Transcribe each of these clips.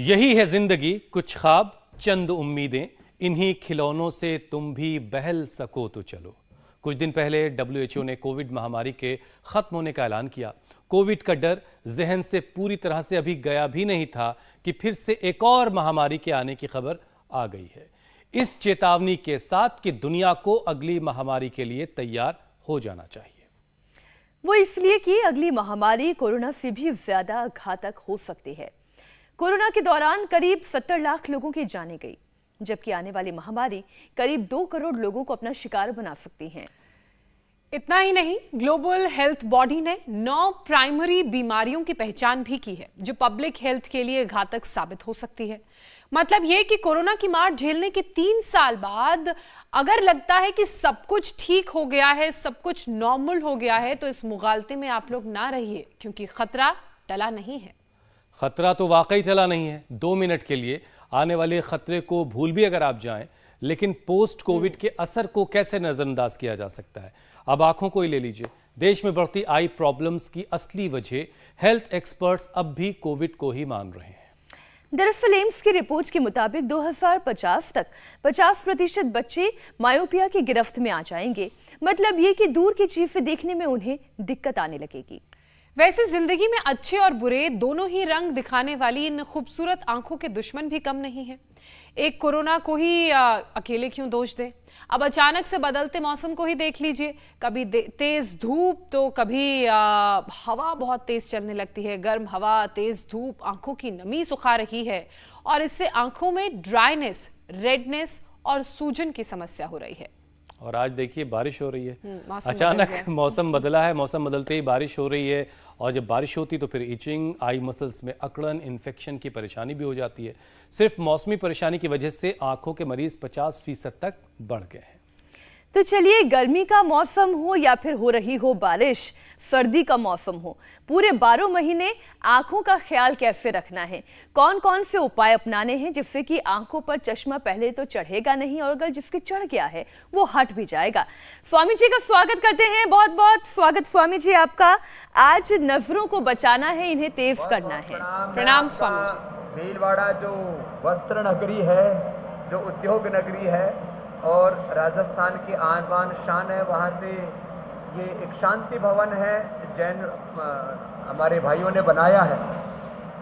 यही है जिंदगी, कुछ ख्वाब चंद उम्मीदें, इन्हीं खिलौनों से तुम भी बहल सको तो चलो। कुछ दिन पहले WHO ने कोविड महामारी के खत्म होने का ऐलान किया। कोविड का डर जहन से पूरी तरह से अभी गया भी नहीं था कि फिर से एक और महामारी के आने की खबर आ गई है। इस चेतावनी के साथ कि दुनिया को अगली महामारी के लिए तैयार हो जाना चाहिए। वो इसलिए कि अगली महामारी कोरोना से भी ज्यादा घातक हो सकती है। कोरोना के दौरान करीब 70 लाख लोगों की जानें गई, जबकि आने वाली महामारी करीब 2 करोड़ लोगों को अपना शिकार बना सकती है। इतना ही नहीं, ग्लोबल हेल्थ बॉडी ने 9 प्राइमरी बीमारियों की पहचान भी की है जो पब्लिक हेल्थ के लिए घातक साबित हो सकती है। मतलब यह कि कोरोना की मार झेलने के 3 साल बाद अगर लगता है कि सब कुछ ठीक हो गया है, सब कुछ नॉर्मल हो गया है, तो इस मुगालते में आप लोग ना रहिए, क्योंकि खतरा टला नहीं है। खतरा तो वाकई चला नहीं है। 2 मिनट के लिए आने वाले खतरे को भूल भी अगर आप जाएं, लेकिन पोस्ट कोविड के असर को कैसे नजरअंदाज किया जा सकता है। अब आंखों को ही ले लीजिए। देश में बढ़ती आई प्रॉब्लम्स की असली वजह हेल्थ एक्सपर्ट्स अब भी कोविड को ही मान रहे हैं। दरअसल एम्स की रिपोर्ट के मुताबिक 2050 तक 50% बच्चे मायोपिया की गिरफ्त में आ जाएंगे। मतलब ये कि दूर की चीजें देखने में उन्हें दिक्कत आने लगेगी। वैसे जिंदगी में अच्छे और बुरे दोनों ही रंग दिखाने वाली इन खूबसूरत आंखों के दुश्मन भी कम नहीं है। एक कोरोना को ही अकेले क्यों दोष दे। अब अचानक से बदलते मौसम को ही देख लीजिए। कभी तेज धूप तो कभी हवा बहुत तेज चलने लगती है। गर्म हवा, तेज धूप आंखों की नमी सुखा रही है और इससे आंखों में ड्राइनेस, रेडनेस और सूजन की समस्या हो रही है। और आज देखिए बारिश हो रही है। अचानक मौसम बदला है, मौसम बदलते ही बारिश हो रही है और जब बारिश होती तो फिर इचिंग, आई मसल्स में अकड़न, इन्फेक्शन की परेशानी भी हो जाती है। सिर्फ मौसमी परेशानी की वजह से आंखों के मरीज 50% तक बढ़ गए हैं। तो चलिए, गर्मी का मौसम हो या फिर हो रही हो बारिश, सर्दी का मौसम हो, पूरे 12 महीने आंखों का ख्याल कैसे रखना है, कौन कौन से उपाय अपनाने हैं जिससे कि आंखों पर चश्मा पहले तो चढ़ेगा नहीं और अगर जिसके चढ़ गया है वो हट भी जाएगा। स्वामी जी का स्वागत करते हैं। बहुत बहुत स्वागत स्वामी जी आपका। आज नजरों को बचाना है, इन्हें तेज करना है। प्रणाम स्वामी जी। भीलवाड़ा जो वस्त्र नगरी है, जो उद्योग नगरी है और राजस्थान की आन बान शान है, वहाँ से ये एक शांति भवन है, जैन हमारे भाइयों ने बनाया है।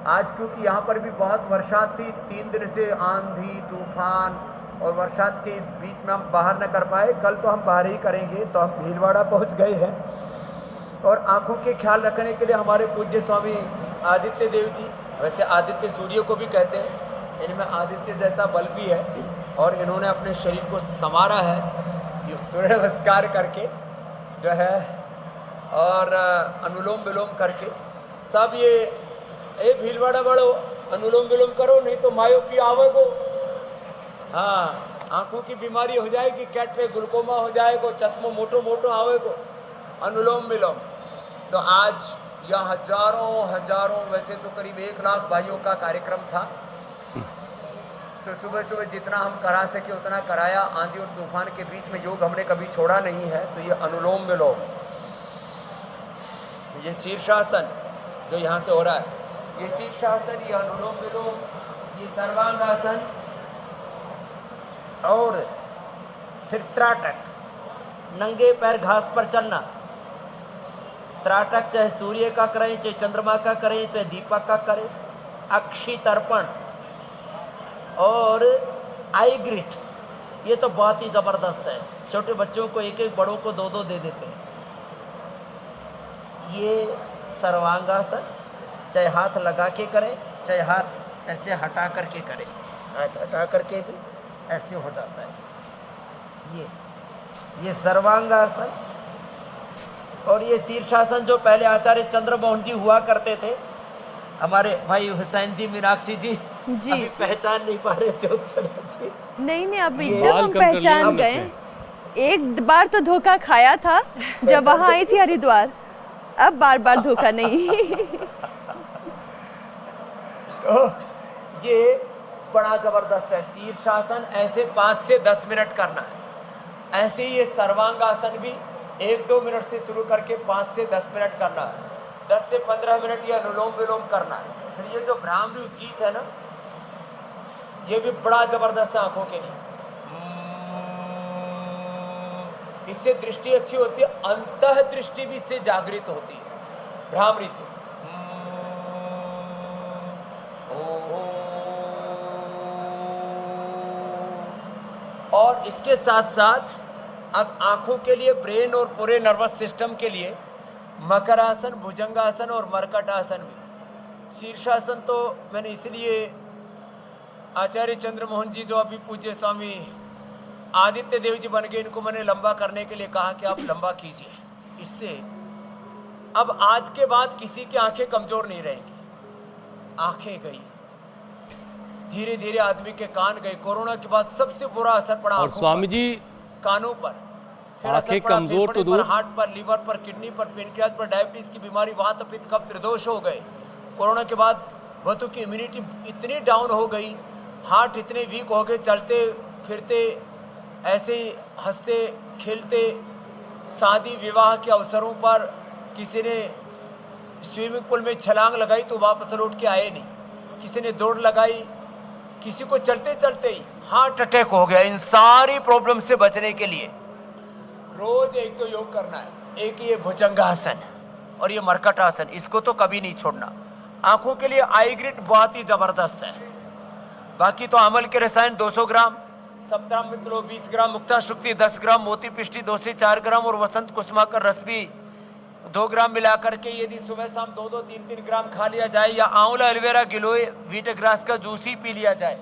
आज क्योंकि यहाँ पर भी बहुत वर्षा थी, 3 दिन से आंधी तूफान और बरसात के बीच में हम बाहर न कर पाए। कल तो हम बाहर ही करेंगे, तो हम भीलवाड़ा पहुँच गए हैं। और आँखों के ख्याल रखने के लिए हमारे पूज्य स्वामी आदित्य देव जी, वैसे आदित्य सूर्य को भी कहते हैं, इनमें आदित्य जैसा बल भी है और इन्होंने अपने शरीर को संवारा है सूर्य नमस्कार करके जो है और अनुलोम विलोम करके। सब ये भीलवाड़ा वालों अनुलोम विलोम करो, नहीं तो मायोपी आवेगो। हाँ, आंखों की बीमारी हो जाएगी, कैटरेक्ट, ग्लूकोमा हो जाएगा, चश्मो मोटो मोटो आवेगो। अनुलोम विलोम तो आज यह हजारों वैसे तो करीब 1 लाख भाइयों का कार्यक्रम था। तो सुबह सुबह जितना हम करा सके उतना कराया। आंधी और तूफान के बीच में योग हमने कभी छोड़ा नहीं है। तो ये अनुलोम विलोम, ये शीर्षासन जो यहाँ से हो रहा है, ये शीर्षासन, ये अनुलोम विलोम, ये सर्वांगासन और फिर त्राटक, नंगे पैर घास पर चलना। त्राटक चाहे सूर्य का करें, चाहे चंद्रमा का करें, चाहे दीपक का करें। अक्षी तर्पण और आई ग्रिट, ये तो बहुत ही ज़बरदस्त है। छोटे बच्चों को 1-1, बड़ों को 2-2 दे देते हैं। ये सर्वांगासन, चाहे हाथ लगा के करें, चाहे हाथ ऐसे हटा करके करें। हाथ हटा करके भी ऐसे हो जाता है। ये सर्वांगासन और ये शीर्षासन जो पहले आचार्य चंद्रमोहन जी हुआ करते थे, हमारे भाई हुसैन जी, मीनाक्षी जी अभी पहचान नहीं पा रहे ज्योत्सना जी। नहीं, अब एकदम हम पहचान गए। एक बार तो धोखा खाया था जब वहां आई थी हरिद्वार, अब बार बार धोखा नहीं। तो ये बड़ा जबरदस्त है। शीर्षासन ऐसे 5 से 10 मिनट करना है। ऐसे ही ये सर्वांगासन भी 1-2 मिनट से शुरू करके 5 से 10 मिनट करना है। 10 से 15 मिनट ये अनुलोम विलोम करना है। फिर ये जो भ्रामरी उद्गीत है ना, ये भी बड़ा जबरदस्त है आंखों के लिए। इससे दृष्टि अच्छी होती है, अंतः दृष्टि भी इससे जागृत होती है, भ्रामरी से। और इसके साथ साथ अब आंखों के लिए, ब्रेन और पूरे नर्वस सिस्टम के लिए मकरासन, भुजंगासन और मर्कटासन भी। शीर्षासन तो मैंने इसलिए आचार्य चंद्रमोहन जी जो अभी पूज्य स्वामी आदित्य देव जी बन गए, इनको मैंने लंबा करने के लिए कहा कि आप लंबा कीजिए। इससे अब आज के बाद किसी की आंखें कमजोर नहीं रहेंगी। आंखें गई, धीरे धीरे आदमी के कान गए। कोरोना के बाद सबसे बुरा असर पड़ा और स्वामी जी कानों पर, फिर आंखें असर पड़ा कमजोर तो फेफड़े दूर, पर, हार्ट पर, लीवर पर, किडनी पर, पेनक्रियाज पर, डायबिटीज की बीमारी, वात, पित्त, कफ, त्रिदोष हो गए। कोरोना के बाद बच्चों की इम्यूनिटी इतनी डाउन हो गई, हार्ट इतने वीक हो गए, चलते फिरते ऐसे ही हंसते खेलते, शादी विवाह के अवसरों पर किसी ने स्विमिंग पूल में छलांग लगाई तो वापस लौट के आए नहीं, किसी ने दौड़ लगाई, किसी को चलते चलते ही हार्ट अटैक हो गया। इन सारी प्रॉब्लम से बचने के लिए रोज एक तो योग करना है, एक ये भुजंगासन और ये मर्कटासन, इसको तो कभी नहीं छोड़ना। आंखों के लिए आई ग्रिड बहुत ही जबरदस्त है। बाकी तो अमल के रसायन 200 ग्राम, सप्तामृत 20 ग्राम, मुक्ता शुक्ति 10 ग्राम, मोती पिष्टी 2 से 4 ग्राम और वसंत कुसुमाकर रस भी 2 ग्राम मिला करके यदि सुबह शाम 2-2, 3-3 ग्राम खा लिया जाए, या आंवला, एलोवेरा, गिलोय, व्हीट ग्रास का जूस ही पी लिया जाए।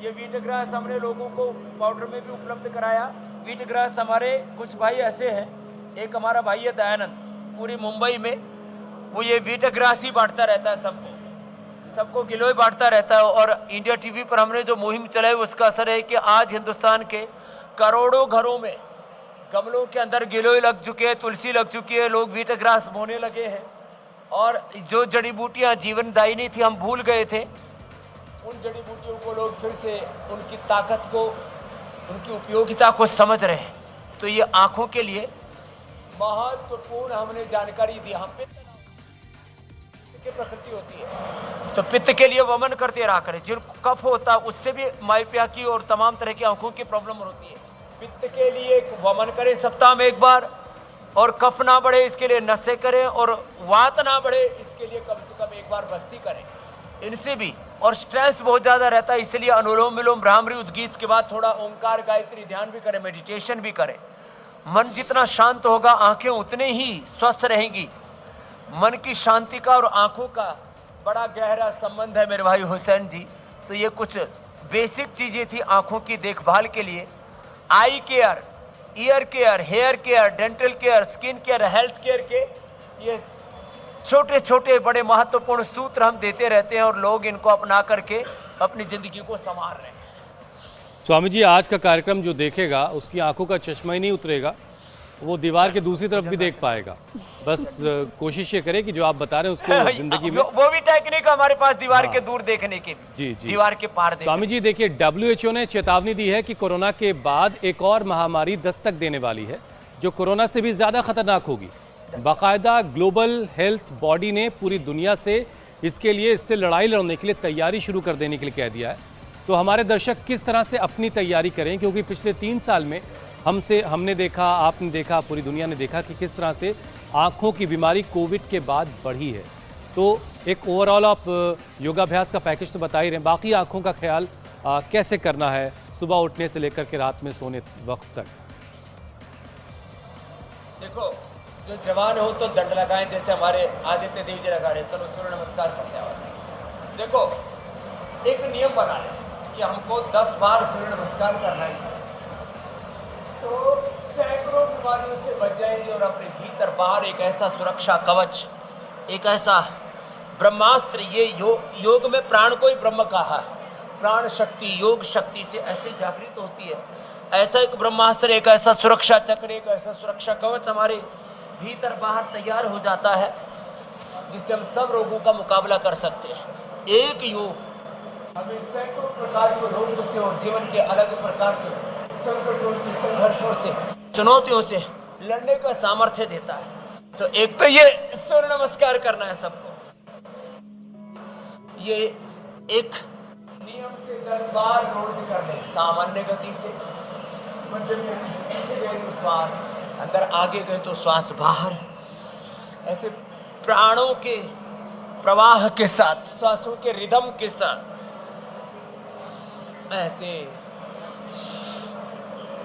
ये व्हीट ग्रास हमने लोगों को पाउडर में भी उपलब्ध कराया। व्हीट ग्रास हमारे कुछ भाई ऐसे हैं, एक हमारा भाई है दयानंद, पूरी मुंबई में वो ये व्हीट ग्रास ही बांटता रहता है, सबको गिलोय बांटता रहता है। और इंडिया टीवी पर हमने जो मुहिम चलाई उसका असर है कि आज हिंदुस्तान के करोड़ों घरों में गमलों के अंदर गिलोय लग चुके हैं, तुलसी लग चुकी है, लोग व्हीट ग्रास बोने लगे हैं। और जो जड़ी बूटियां जीवनदायिनी थी, हम भूल गए थे, उन जड़ी बूटियों को लोग फिर से उनकी ताकत को, उनकी उपयोगिता को समझ रहे हैं। तो ये आंखों के लिए महत्वपूर्ण हमने जानकारी दी। हम पित्त की प्रकृति होती है तो पित्त के लिए वमन करते रहा करें। जिनको कफ होता है उससे भी माइपिया की और तमाम तरह की आंखों की प्रॉब्लम होती है। पित्त के लिए वमन करें सप्ताह में 1 बार, और कफ ना बढ़े इसके लिए नशे करें, और वात ना बढ़े इसके लिए कम से कम 1 बार बस्ती करें। इनसे भी, और स्ट्रेस बहुत ज़्यादा रहता है इसलिए अनुलोम विलोम, भ्रामरी, उद्गीत के बाद थोड़ा ओंकार, गायत्री, ध्यान भी करें, मेडिटेशन भी करें। मन जितना शांत होगा आंखें उतने ही स्वस्थ रहेंगी। मन की शांति का और आंखों का बड़ा गहरा संबंध है मेरे भाई हुसैन जी। तो ये कुछ बेसिक चीज़ें थी आंखों की देखभाल के लिए। Eye care, ear care, hair care, dental care, skin care, health care के ये छोटे छोटे बड़े महत्वपूर्ण सूत्र हम देते रहते हैं, और लोग इनको अपना करके अपनी ज़िंदगी को संवार रहे हैं। स्वामी जी आज का कार्यक्रम जो देखेगा उसकी आंखों का चश्मा ही नहीं उतरेगा, वो दीवार के दूसरी तरफ भी देख पाएगा। बस कोशिश ये करें कि जो आप बता रहे हैं उसको जिंदगी में, वो भी टेक्निक हमारे पास दीवार के दूर देखने की, जी दीवार के पार देखने। स्वामी जी देखिए, WHO ने चेतावनी दी है कि कोरोना के बाद एक और महामारी दस्तक देने वाली है जो कोरोना से भी ज्यादा खतरनाक होगी। बाकायदा ग्लोबल हेल्थ बॉडी ने पूरी दुनिया से इससे लड़ाई लड़ने के लिए तैयारी शुरू कर देने के लिए कह दिया है। तो हमारे दर्शक किस तरह से अपनी तैयारी करें, क्योंकि पिछले 3 साल में हमने देखा, आपने देखा, पूरी दुनिया ने देखा कि किस तरह से आंखों की बीमारी कोविड के बाद बढ़ी है। तो एक ओवरऑल आप योगाभ्यास का पैकेज तो बता ही रहे हैं, बाकी आंखों का ख्याल कैसे करना है सुबह उठने से लेकर के रात में सोने वक्त तक? देखो, जो जवान हो तो दंड लगाएं, जैसे हमारे आदित्य देव जी लगा रहे। चलो सूर्य नमस्कार करते हैं। देखो, एक नियम बना लें कि हमको 10 बार सूर्य नमस्कार करना है, तो सैकड़ों बीमारियों से बच जाएंगे और अपने भीतर बाहर एक ऐसा सुरक्षा कवच, एक ऐसा ब्रह्मास्त्र, ये योग में प्राण को ही ब्रह्म कहा है। प्राण शक्ति, योग शक्ति से ऐसे जागृत होती है। ऐसा एक ब्रह्मास्त्र, एक ऐसा सुरक्षा चक्र, एक ऐसा सुरक्षा कवच हमारे भीतर बाहर तैयार हो जाता है, जिससे हम सब रोगों का मुकाबला कर सकते हैं। एक योग हमें सैकड़ों प्रकार के रोगों से और जीवन के अलग प्रकार के संकटों से, संघर्षों से, चुनौतियों से लड़ने का सामर्थ्य देता है। तो एक तो ये सूर्य नमस्कार करना है सबको। ये एक नियम से 10 बार रोज कर ले, सामान्य गति से। मध्यम गति से पीछे गए तो श्वास अंदर, आगे गए तो श्वास बाहर। ऐसे प्राणों के प्रवाह के साथ, श्वासों के रिदम के साथ ऐसे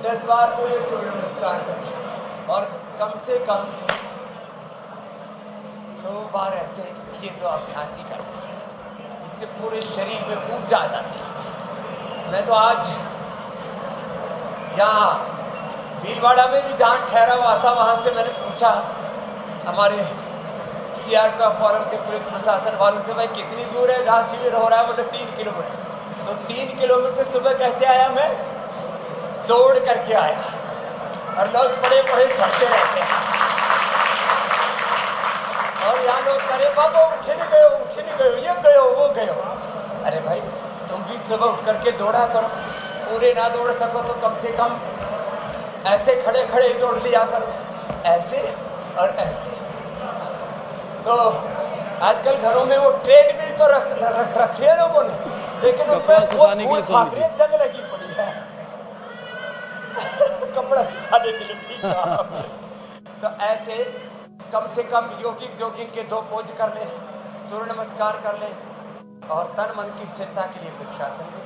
10 बार तो ये सूर्य नमस्कार करें और कम से कम 100 बार ऐसे ये तो अभ्यास ही करें। इससे पूरे शरीर में ऊर्जा आ जाती है। मैं तो आज यहाँ भीलवाड़ा में भी जहाँ ठहरा हुआ था, वहाँ से मैंने पूछा हमारे सीआरपीएफ वालों से, पुलिस प्रशासन वालों से, भाई कितनी दूर है जहाँ शिविर हो रहा है? बोले 3 किलोमीटर। तो 3 किलोमीटर सुबह कैसे आया? मैं दौड़ करके आया। और लोग पड़े पड़े सड़ते रहते हैं और यहाँ लोग करे बाबा उठे नहीं गए, ये गए वो गए। अरे भाई तुम भी सुबह उठ करके दौड़ा करो। पूरे ना दौड़ सको तो कम से कम ऐसे खड़े खड़े ही दौड़ लिया करो, ऐसे और ऐसे। तो आजकल घरों में वो ट्रेडमिल तो रखे हैं लोगों ने, लेकिन उन पर धूल फाकरे जंग लगी पड़ी है कपड़ा सुखाने के लिए। ठीक है, तो ऐसे कम से कम योगिक जोगिंग के 2 पोज कर ले, सूर्य नमस्कार कर ले और तन मन की स्थिरता के लिए वृक्षासन भी।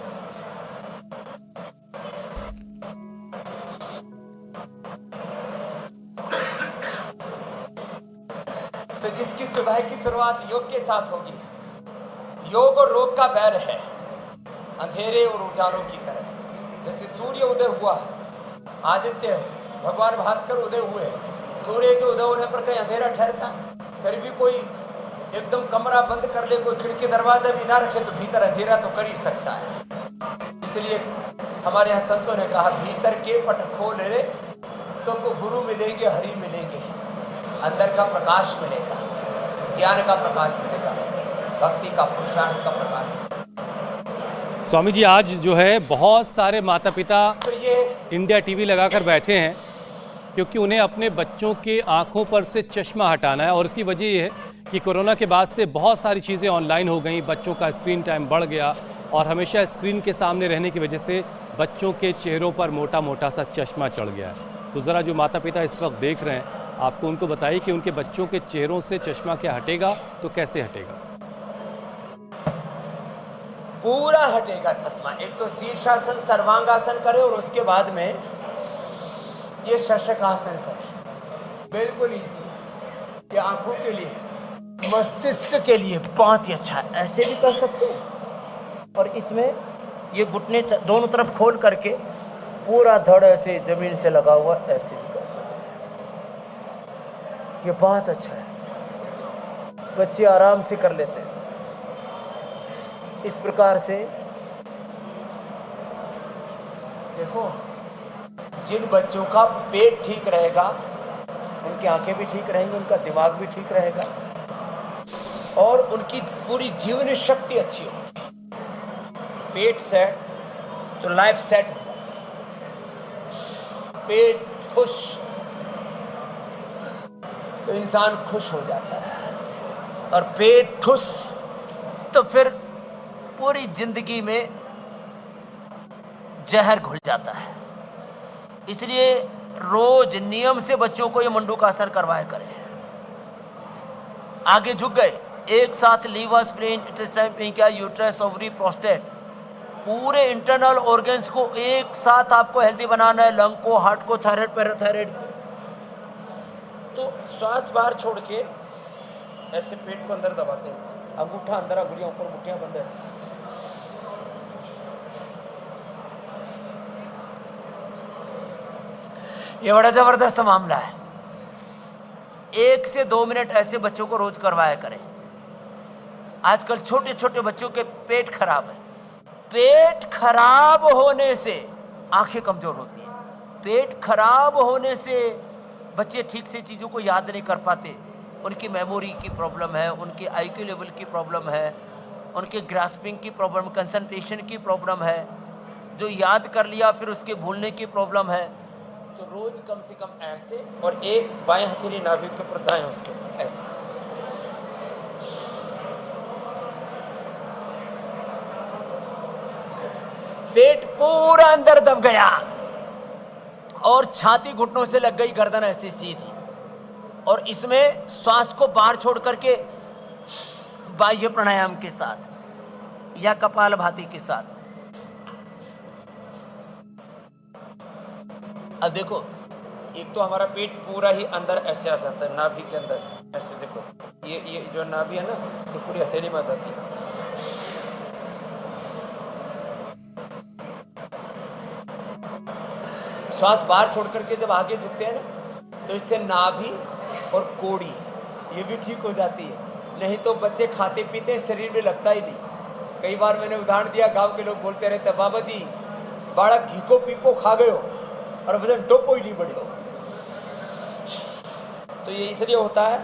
तो जिसकी सुबह की शुरुआत योग के साथ होगी, योग और रोग का बैर है अंधेरे और उजालों की तरह। जैसे सूर्य उदय हुआ, आदित्य भगवान भास्कर उदय हुए, सूर्य के उदय होने पर कहीं अंधेरा ठहरता? फिर भी कोई एकदम कमरा बंद कर ले, कोई खिड़की दरवाजा भी ना रखे तो भीतर अंधेरा तो कर ही सकता है। इसलिए हमारे यहाँ संतों ने कहा, भीतर के पट खोल रे तो गुरु मिलेंगे, हरि मिलेंगे, अंदर का प्रकाश मिलेगा, ज्ञान का प्रकाश मिलेगा, भक्ति का, पुरुषार्थ का प्रकाश। स्वामी जी आज जो है बहुत सारे माता पिता तो ये इंडिया टीवी लगाकर बैठे हैं क्योंकि उन्हें अपने बच्चों के आंखों पर से चश्मा हटाना है। और इसकी वजह ये है कि कोरोना के बाद से बहुत सारी चीज़ें ऑनलाइन हो गई, बच्चों का स्क्रीन टाइम बढ़ गया और हमेशा स्क्रीन के सामने रहने की वजह से बच्चों के चेहरों पर मोटा मोटा सा चश्मा चढ़ गया है। तो ज़रा जो माता पिता इस वक्त देख रहे हैं, आपको उनको बताइए कि उनके बच्चों के चेहरों से चश्मा क्या हटेगा, तो कैसे हटेगा? पूरा हटेगा चश्मा। एक तो शीर्षासन सर्वांगासन करे और उसके बाद में ये शशकासन करे। बिल्कुल इजी है। ये आंखों के लिए, मस्तिष्क के लिए बहुत ही अच्छा है। ऐसे भी कर सकते हैं और इसमें ये घुटने दोनों तरफ खोल करके पूरा धड़ ऐसे जमीन से लगा हुआ ऐसे भी कर सकते हैं। ये बहुत अच्छा है, बच्चे आराम से कर लेते हैं। इस प्रकार से देखो, जिन बच्चों का पेट ठीक रहेगा उनकी आंखें भी ठीक रहेंगी, उनका दिमाग भी ठीक रहेगा और उनकी पूरी जीवन शक्ति अच्छी होगी। पेट सेट तो लाइफ सेट हो जाती है। पेट खुश तो इंसान खुश हो जाता है और पेट ठुस तो फिर पूरी जिंदगी में जहर घुल जाता है। इसलिए रोज नियम से बच्चों को ये मंडूकासन करवाया करें। आगे झुक गए, एक साथ liver, spleen, intestine, pancreas, uterus, ovary, prostate, पूरे इंटरनल ऑर्गन्स को एक साथ आपको हेल्दी बनाना है। लंग को, हार्ट को, थायराइड, पैराथायराइड। तो श्वास बाहर छोड़ के ऐसे पेट को अंदर दबाते हैं, अंगूठा अंदर, अंगुलियां ऊपर, मुट्ठियां बंद ऐसे। ये बड़ा जबरदस्त मामला है। 1 से 2 मिनट ऐसे बच्चों को रोज करवाया करें। आजकल छोटे छोटे बच्चों के पेट खराब है। पेट खराब होने से आंखें कमजोर होती हैं। पेट खराब होने से बच्चे ठीक से चीज़ों को याद नहीं कर पाते। उनकी मेमोरी की प्रॉब्लम है, उनके आईक्यू लेवल की प्रॉब्लम है, उनके ग्रास्पिंग की प्रॉब्लम, कंसंट्रेशन की प्रॉब्लम है, जो याद कर लिया फिर उसके भूलने की प्रॉब्लम है। तो रोज कम से कम ऐसे और एक बाएं हथेली नाभिक के ऊपर, दाएं उसके ऊपर ऐसे। पूरा अंदर दब गया और छाती घुटनों से लग गई, गर्दन ऐसी सीधी। और इसमें श्वास को बाहर छोड़ करके बाह्य प्राणायाम के साथ या कपालभाति के साथ। अब देखो, एक तो हमारा पेट पूरा ही अंदर ऐसे आ जाता है, नाभि के अंदर ऐसे। देखो ये जो नाभि है ना, ये पूरी हथेली में आ जाती है। श्वास बाहर छोड़ करके जब आगे झुकते हैं ना, तो इससे नाभि और कोड़ी ये भी ठीक हो जाती है। नहीं तो बच्चे खाते पीते हैं, शरीर में लगता ही नहीं। कई बार मैंने उदाहरण दिया, गांव के लोग बोलते रहते, बाबा जी बाड़ा घीको पीपो खा गयो और वजन टोपो ही नहीं बढ़ो। तो ये इसलिए होता है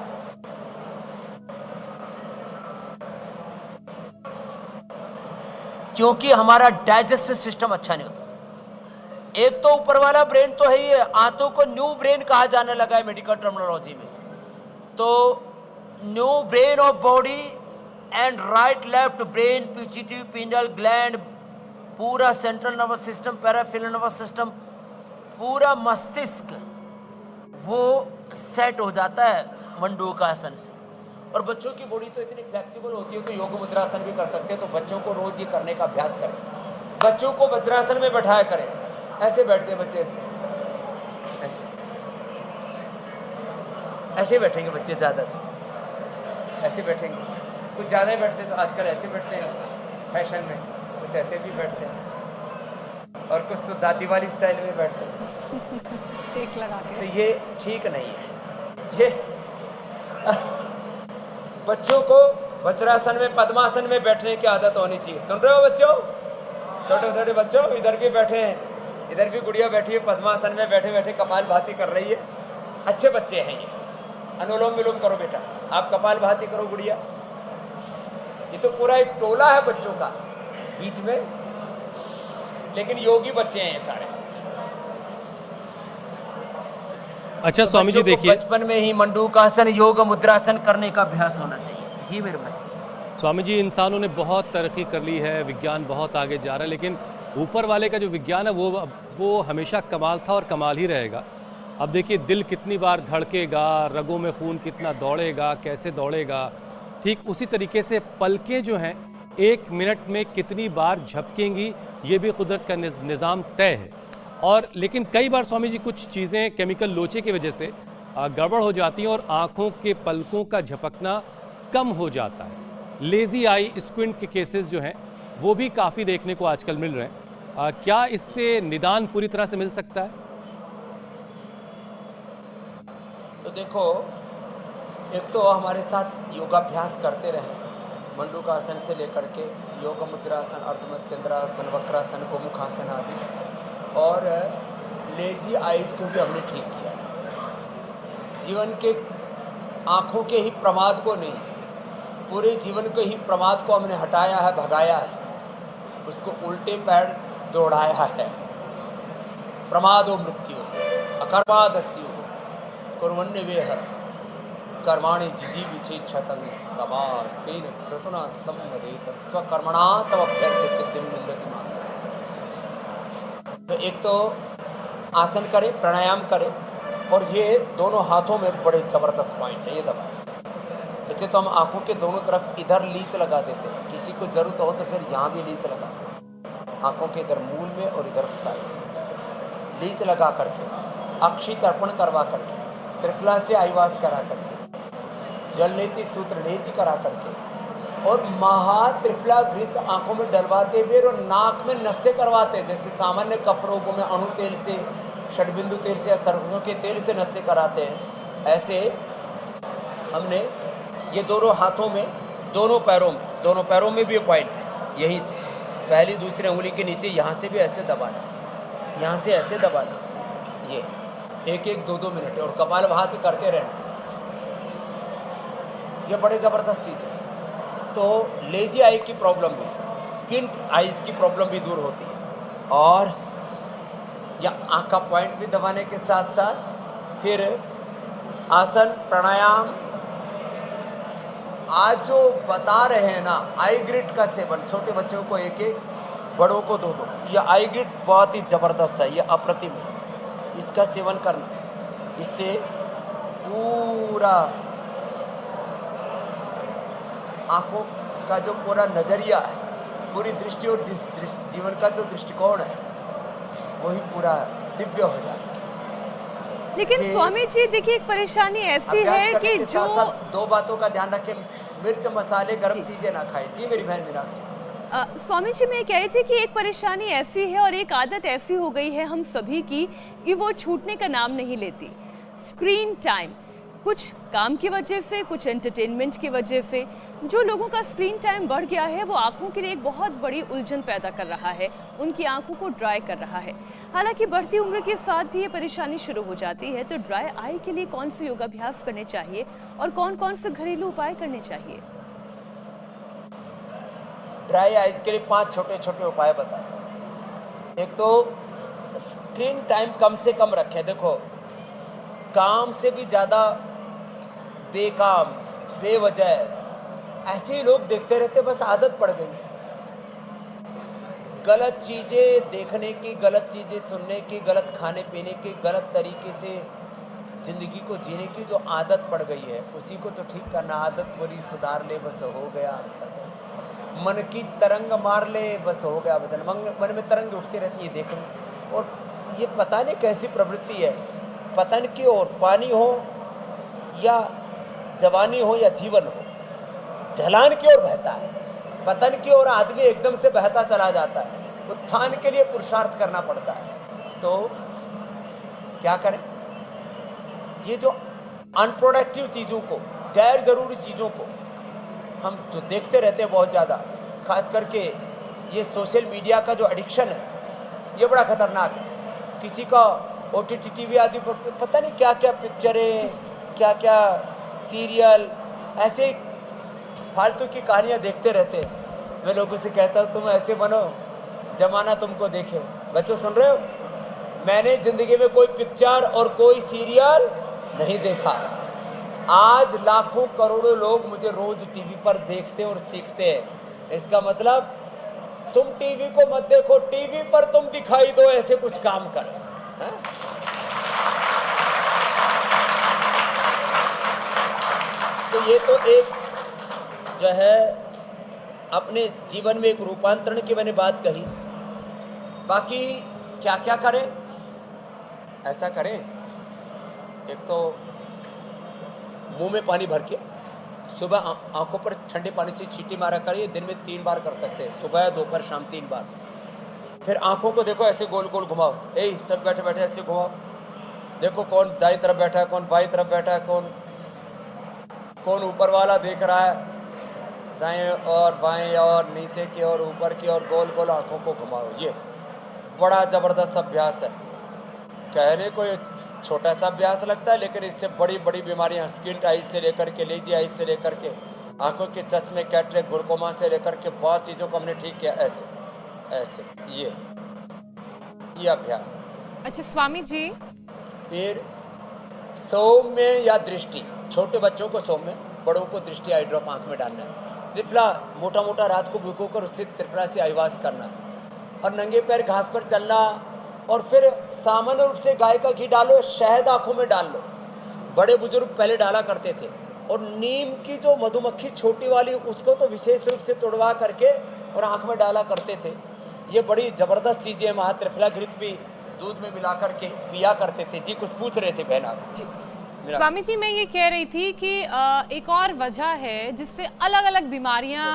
क्योंकि हमारा डाइजेस्टिव सिस्टम अच्छा नहीं होता। एक तो ऊपर वाला ब्रेन तो है ही, आंतों को न्यू ब्रेन कहा जाने लगा है मेडिकल टर्मिनोलॉजी में। तो new brain of body and right left brain, PCT, pineal gland, पूरा central nervous system, peripheral nervous system, पूरा मस्तिष्क वो सेट हो जाता है मंडूकासन से। और बच्चों की बॉडी तो इतनी फ्लेक्सिबल होती है कि योग मुद्रासन भी कर सकते हैं। तो बच्चों को रोज ये करने का अभ्यास करें। बच्चों को वज्रासन में बैठाया करें। ऐसे बैठते बच्चे, ऐसे ऐसे बैठेंगे बच्चे, ज़्यादा ऐसे बैठेंगे। कुछ ज़्यादा ही बैठते तो आजकल ऐसे बैठते हैं फैशन में, कुछ ऐसे भी बैठते हैं और कुछ तो दादी वाली स्टाइल में बैठते हैं। टेक लगा के। तो ये ठीक नहीं है। ये बच्चों को वज्रासन में, पद्मासन में बैठने की आदत होनी चाहिए। सुन रहे हो बच्चों? छोटे छोटे बच्चों, इधर भी बैठे हैं, इधर भी गुड़िया बैठी है पद्मासन में, बैठे बैठे कपालभाति कर रही है। अच्छे बच्चे हैं ये। अनुलोम विलोम करो बेटा, आप कपालभाति करो गुड़िया। ये तो पूरा एक टोला है बच्चों का बीच में, लेकिन योगी बच्चे हैं ये सारे। अच्छा स्वामी जी देखिए, बचपन में ही मंडूकासन, योग मुद्रासन करने का अभ्यास होना चाहिए। जी मेरे भाई। स्वामी जी इंसानों ने बहुत तरक्की कर ली है, विज्ञान बहुत आगे जा रहा है, लेकिन ऊपर वाले का जो विज्ञान है वो हमेशा कमाल था और कमाल ही रहेगा। अब देखिए दिल कितनी बार धड़केगा, रगों में खून कितना दौड़ेगा, कैसे दौड़ेगा, ठीक उसी तरीके से पलकें जो हैं 1 मिनट में कितनी बार झपकेंगी, ये भी कुदरत का निज़ाम तय है। और लेकिन कई बार स्वामी जी कुछ चीज़ें केमिकल लोचे की वजह से गड़बड़ हो जाती हैं और आँखों के पलकों का झपकना कम हो जाता है। लेज़ी आई, स्क्विंट के केसेस जो हैं वो भी काफ़ी देखने को आजकल मिल रहे हैं। क्या इससे निदान पूरी तरह से मिल सकता है? तो देखो, एक तो हमारे साथ योगाभ्यास करते रहे, मंडूकासन से लेकर के योग मुद्रासन, अर्धमत्स्येंद्रासन, वक्रासन, गोमुखासन आदि, और लेजी आइज को भी हमने ठीक किया है। जीवन के आँखों के ही प्रमाद को नहीं, पूरे जीवन के ही प्रमाद को हमने हटाया है, भगाया है, उसको उल्टे पैर दौड़ाया है। प्रमादो मृत्यु अकर्मादस्यु कुर्वन्यवेह कर्माणि जिजीविचेच्छतं समासेन कृतना सम्मदेत स्वकर्मणा तव अभ्यर्च्य सिद्धिं विन्दति मां। तो एक तो आसन करें, प्राणायाम करें, और ये दोनों हाथों में बड़े ज़बरदस्त पॉइंट है। ये दबा जैसे तो हम आंखों के दोनों तरफ इधर लीच लगा देते हैं, किसी को ज़रूरत हो तो फिर यहाँ भी लीच लगाते हैं, आंखों के इधर मूल में और इधर साइड लीच लगा करके, अक्षी तर्पण करवा करके, त्रिफला से आईवास करा करके, जल नीति सूत्र नीति करा करके, और महात्रिफला घृत आंखों में डलवाते हुए और नाक में नसें करवाते हैं। जैसे सामान्य कफ रोगों में अणु तेल से, षडबिंदु तेल से या सरसों के तेल से नसें कराते हैं, ऐसे हमने ये दोनों हाथों में, दोनों पैरों में भी पॉइंट है। यहीं से पहली दूसरी उंगली के नीचे यहाँ से भी ऐसे दबाना, यहाँ से ऐसे दबाना, ये 1-1, 2-2 मिनट, और कपालभाति करते रहना। ये बड़े ज़बरदस्त चीज़ है। तो लेजी आई की प्रॉब्लम भी, स्किन आइज की प्रॉब्लम भी दूर होती है। और या आँख का पॉइंट भी दबाने के साथ साथ फिर आसन, प्राणायाम, आज जो बता रहे हैं ना, आई ग्रिट का सेवन, छोटे बच्चों को 1-1 बड़ों को 2-2। यह आई ग्रिड बहुत ही ज़बरदस्त है, यह अप्रतिम है। इसका सेवन करना, इससे पूरा आँखों का जो पूरा नज़रिया है, पूरी दृष्टि और जीवन का जो दृष्टिकोण है वही पूरा दिव्य हो जाता है। लेकिन स्वामी जी देखिए, एक परेशानी ऐसी है कि जो साथ साथ 2 बातों का ध्यान रखें, मिर्च मसाले गर्म चीज़ें ना खाएं। जी मेरी बहन मीनाक्षी। स्वामी जी, मैं कह रही थी कि एक परेशानी ऐसी है और एक आदत ऐसी हो गई है हम सभी की कि वो छूटने का नाम नहीं लेती। स्क्रीन टाइम, कुछ काम की वजह से, कुछ एंटरटेनमेंट की वजह से जो लोगों का स्क्रीन टाइम बढ़ गया है वो आंखों के लिए एक बहुत बड़ी उलझन पैदा कर रहा है, उनकी आंखों को ड्राई कर रहा है। हालांकि बढ़ती उम्र के साथ भी ये परेशानी शुरू हो जाती है। तो ड्राई आई के लिए कौन से योगाभ्यास करने चाहिए और कौन कौन से घरेलू उपाय करने चाहिए? ड्राई आइज के लिए 5 छोटे छोटे उपाय बताते हैं। एक तो स्क्रीन टाइम कम से कम रखें। देखो, काम से भी ज़्यादा बेकाम, बेवजह ऐसे ही लोग देखते रहते, बस आदत पड़ गई। गलत चीज़ें देखने की, गलत चीज़ें सुनने की, गलत खाने पीने की, गलत तरीके से ज़िंदगी को जीने की जो आदत पड़ गई है, उसी को तो ठीक करना। आदत बुरी सुधार ले, बस हो गया भजन। मन की तरंग मार ले, बस हो गया भजन। मन में तरंग उठती रहती है, देखो। और ये पता नहीं कैसी प्रवृत्ति है, पतन की ओर, पानी हो या जवानी हो या जीवन हो, ढलान की ओर बहता है। पतन की ओर आदमी एकदम से बहता चला जाता है। उत्थान के लिए पुरुषार्थ करना पड़ता है। तो क्या करें? ये जो अनप्रोडक्टिव चीज़ों को, गैर जरूरी चीज़ों को हम तो देखते रहते हैं बहुत ज़्यादा। खास करके ये सोशल मीडिया का जो एडिक्शन है, ये बड़ा खतरनाक है। किसी का OTT TV आदि पर पता नहीं क्या क्या पिक्चरें, क्या क्या सीरियल, ऐसे फालतू की कहानियाँ देखते रहते हैं। मैं लोगों से कहता हूँ, तुम ऐसे बनो जमाना तुमको देखे। बच्चों सुन रहे हो? मैंने ज़िंदगी में कोई पिक्चर और कोई सीरियल नहीं देखा। आज लाखों करोड़ों लोग मुझे रोज टीवी पर देखते और सीखते हैं। इसका मतलब तुम टीवी को मत देखो, टीवी पर तुम दिखाई दो, ऐसे कुछ काम कर। तो ये तो एक जो है अपने जीवन में एक रूपांतरण की मैंने बात कही। बाकी क्या क्या करें? ऐसा करें, एक तो मुंह में पानी भर के सुबह आंखों पर ठंडे पानी से छींटी मारा करिए। दिन में 3 बार कर सकते हैं, सुबह, दोपहर, शाम 3 बार। फिर आंखों को देखो ऐसे गोल गोल घुमाओ। सब बैठे बैठे ऐसे घुमाओ। देखो कौन दाईं तरफ बैठा है, कौन बाईं तरफ बैठा है, कौन ऊपर वाला देख रहा है। दाएं और बाएं और नीचे की और ऊपर की और गोल गोल आंखों को घुमाओ। ये बड़ा ज़बरदस्त अभ्यास है। कहने को ये छोटा सा अभ्यास लगता है, लेकिन इससे बड़ी बड़ी बीमारियां, स्किन आइज से लेकर के लेजी आइज से लेकर के आंखों के चश्मे, कैटरेक्ट, ग्लूकोमा से लेकर के बहुत चीज़ों को हमने ठीक किया। ऐसे ऐसे ये अभ्यास। अच्छा स्वामी जी, फिर सौम्य या दृष्टि, छोटे बच्चों को सौम्य, बड़ों को दृष्टि आई ड्रॉप आँख में डालना है। त्रिफला मोटा मोटा रात को भिगोकर उससे त्रिफला से आईवास करना, और नंगे पैर घास पर चलना, और फिर सामान्य रूप से गाय का घी डालो, शहद आंखों में डाल लो। बड़े बुजुर्ग पहले डाला करते थे। और नीम की जो मधुमक्खी छोटी वाली, उसको तो विशेष रूप से तोड़वा करके और आंख में डाला करते थे। ये बड़ी ज़बरदस्त चीज़ें। त्रिफला घृत भी दूध में मिला करके पिया करते थे। जी कुछ पूछ रहे थे बहन आप? जी स्वामी जी, मैं ये कह रही थी कि एक और वजह है जिससे अलग अलग बीमारियां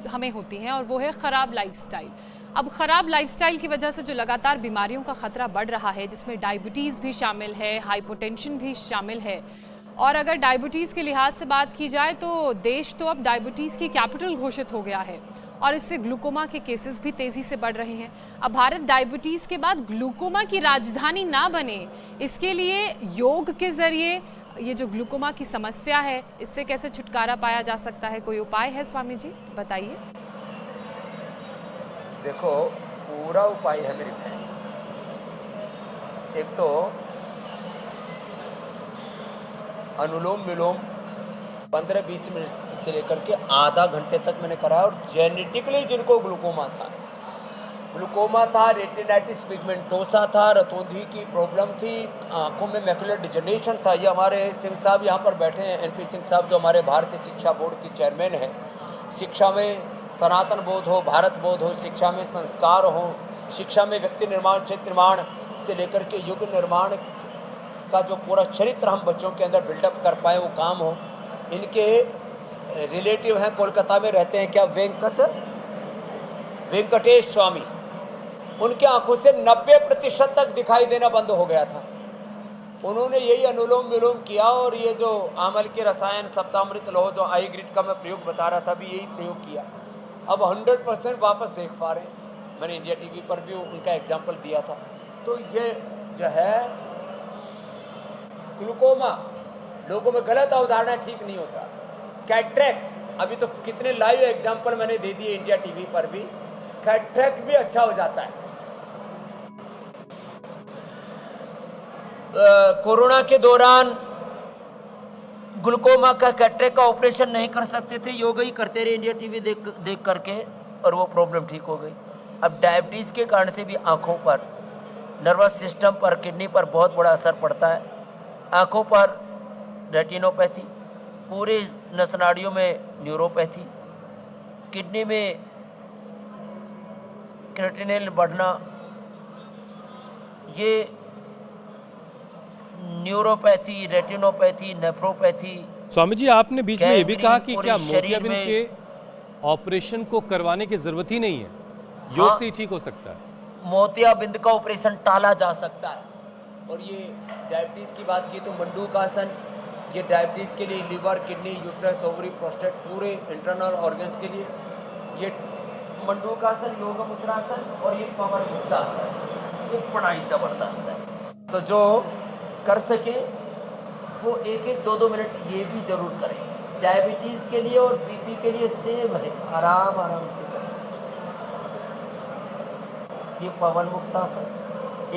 हमें होती हैं, और वो है ख़राब लाइफस्टाइल। अब ख़राब लाइफस्टाइल की वजह से जो लगातार बीमारियों का ख़तरा बढ़ रहा है, जिसमें डायबिटीज़ भी शामिल है, हाइपोटेंशन भी शामिल है। और अगर डायबिटीज़ के लिहाज से बात की जाए तो देश तो अब डायबिटीज़ की कैपिटल घोषित हो गया है, और इससे ग्लूकोमा के केसेस भी तेज़ी से बढ़ रहे हैं। अब भारत डायबिटीज़ के बाद ग्लूकोमा की राजधानी ना बने, इसके लिए योग के ज़रिए ये जो ग्लूकोमा की समस्या है, इससे कैसे छुटकारा पाया जा सकता है? कोई उपाय है स्वामी जी, बताइए। देखो, पूरा उपाय है मेरी बहन। एक तो अनुलोम विलोम 15-20 मिनट से लेकर के आधा घंटे तक मैंने करा। और जेनेटिकली जिनको ग्लूकोमा था ग्लूकोमा था, रेटिनाइटिस पिगमेंटोसा था, रतौंधी की प्रॉब्लम थी, आंखों में मैकुलर डिजनरेशन था। ये हमारे सिंह साहब यहाँ पर बैठे हैं, एनपी सिंह साहब, जो हमारे भारतीय शिक्षा बोर्ड की चेयरमैन हैं। शिक्षा में सनातन बोध हो, भारत बोध हो, शिक्षा में संस्कार हो, शिक्षा में व्यक्ति निर्माण, क्षेत्र निर्माण से लेकर के युग निर्माण का जो पूरा चरित्र हम बच्चों के अंदर बिल्डअप कर पाए, वो काम हो। इनके रिलेटिव हैं, कोलकाता में रहते हैं, क्या वेंकटेश स्वामी, उनके आंखों से 90% तक दिखाई देना बंद हो गया था। उन्होंने यही अनुलोम विलोम किया और ये जो आमल के रसायन सप्तामृत लोह जो आई ग्रिड का मैं प्रयोग बता रहा था, अभी यही प्रयोग किया। अब 100% वापस देख पा रहे हैं। मैंने इंडिया टीवी पर भी उनका एग्जाम्पल दिया था। तो ये जो है ग्लूकोमा, लोगों में गलत अवधारणा ठीक नहीं होता। कैटरेक्ट, अभी तो कितने लाइव एग्जाम्पल मैंने दे दिए इंडिया टीवी पर भी, कैटरेक्ट भी अच्छा हो जाता है। कोरोना के दौरान ग्लूकोमा का कैटरेक्ट का ऑपरेशन नहीं कर सकते थे, योगा ही करते रहे इंडिया टीवी देख करके, और वो प्रॉब्लम ठीक हो गई। अब डायबिटीज़ के कारण से भी आँखों पर, नर्वस सिस्टम पर, किडनी पर बहुत बड़ा असर पड़ता है। आँखों पर रेटिनोपैथी, पूरे नसनाड़ियों में न्यूरोपैथी, किडनी में क्रेटिनिन बढ़ना, ये neuropathy, retinopathy, nephropathy. Swami ji, आपने बीच में ये भी कहा कि पूरे क्या शरीर मोतियाबिंद में- के ऑपरेशन को करवाने की जरूरत ही नहीं है, योग से ही ठीक हो सकता है? मोतियाबिंद का ऑपरेशन टाला जा सकता है। और ये डायबिटीज़ की बात की तो मंडूकासन, ये डायबिटीज़ के लिए, liver, kidney, uterus, ovary, prostate, पूरे इंटरनल ऑर्गन्स के लिए ये मंडूकासन, योग मुद्रासन और ये पवन मुद्रासन, ये बड़ा ही जबरदस्त है। तो जो कर सके वो 1-2 मिनट ये भी जरूर करें। डायबिटीज़ के लिए और बीपी के लिए सेम है, आराम से करें। ये पवन मुक्तासन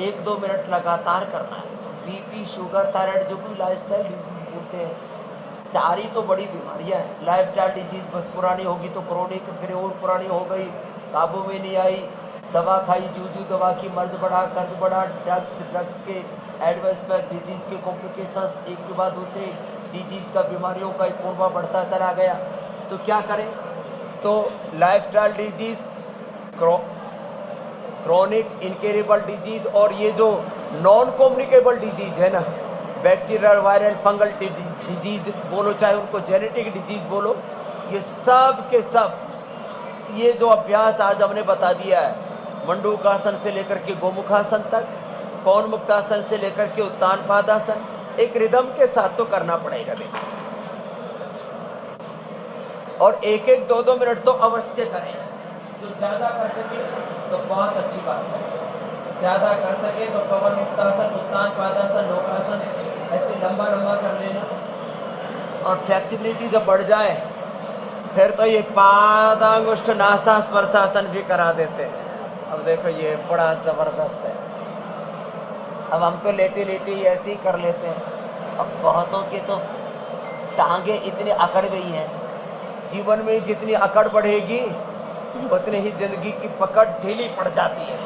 1-2 मिनट लगातार करना है। बीपी, शुगर, थायराइड, जो भी लाइफस्टाइल डिजीज बोलते हैं, 4 ही तो बड़ी बीमारियां हैं। लाइफस्टाइल डिजीज बस पुरानी होगी तो क्रोनिक, फिर और पुरानी हो गई, काबू में नहीं आई, दवा खाई, जूझू दवा की, मर्ज बढ़ा, कर्ज बढ़ा, ड्रग्स के एडवर्स पर, डिजीज के कॉम्प्लिकेशंस, एक के बाद दूसरे डिजीज का, बीमारियों का एक कोरबा बढ़ता चला गया। तो क्या करें? तो lifestyle disease, chronic incurable disease, और ये जो नॉन कम्युनिकेबल डिजीज है ना, बैक्टीरियल, वायरल, फंगल डिजीज बोलो, चाहे उनको जेनेटिक डिजीज बोलो, ये सब के सब ये जो अभ्यास आज हमने बता दिया है, मंडूकासन से लेकर के गोमुखासन तक, पवन मुक्तासन से लेकर के उत्तान पादासन, एक रिदम के साथ तो करना पड़ेगा। देखो, और 1-2 मिनट तो अवश्य करें। जो ज़्यादा कर सके तो बहुत अच्छी बात है, ज़्यादा कर सके तो पवन मुक्तासन, उत्तान पादासन, लोकासन, ऐसे लंबा कर लेना। और फ्लेक्सिबिलिटी जब बढ़ जाए फिर तो ये पादांगुष्ठ नासा स्पर्शासन भी करा देते हैं। अब देखो ये बड़ा ज़बरदस्त है। अब हम तो लेटी ऐसे ही कर लेते हैं। अब बहुतों के तो टांगे इतनी अकड़ गई हैं, जीवन में जितनी अकड़ बढ़ेगी उतनी ही जिंदगी की पकड़ ढीली पड़ जाती है।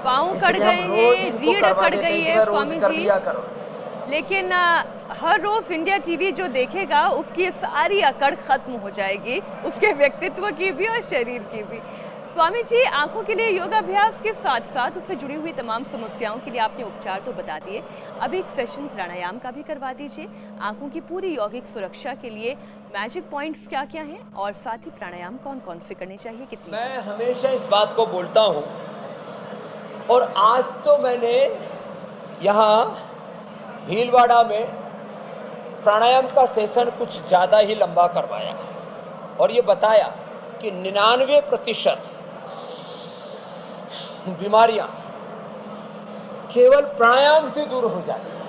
पाँव कट गए हैं, रीढ़ अकड़ गई है स्वामी जी, लेकिन हर रोज इंडिया टीवी जो देखेगा उसकी सारी अकड़ खत्म हो जाएगी, उसके व्यक्तित्व की भी और शरीर की भी। स्वामी जी, आंखों के लिए योगाभ्यास के साथ साथ उससे जुड़ी हुई तमाम समस्याओं के लिए आपने उपचार तो बता दिए, अभी एक सेशन प्राणायाम का भी करवा दीजिए। आंखों की पूरी यौगिक सुरक्षा के लिए मैजिक पॉइंट्स क्या क्या हैं और साथ ही प्राणायाम कौन कौन से करने चाहिए, कितने? मैं हमेशा इस बात को बोलता हूँ, और आज तो मैंने यहाँ भीलवाड़ा में प्राणायाम का सेशन कुछ ज़्यादा ही लंबा करवाया और ये बताया कि 99% बीमारियां केवल प्राणायाम से दूर हो जाती है।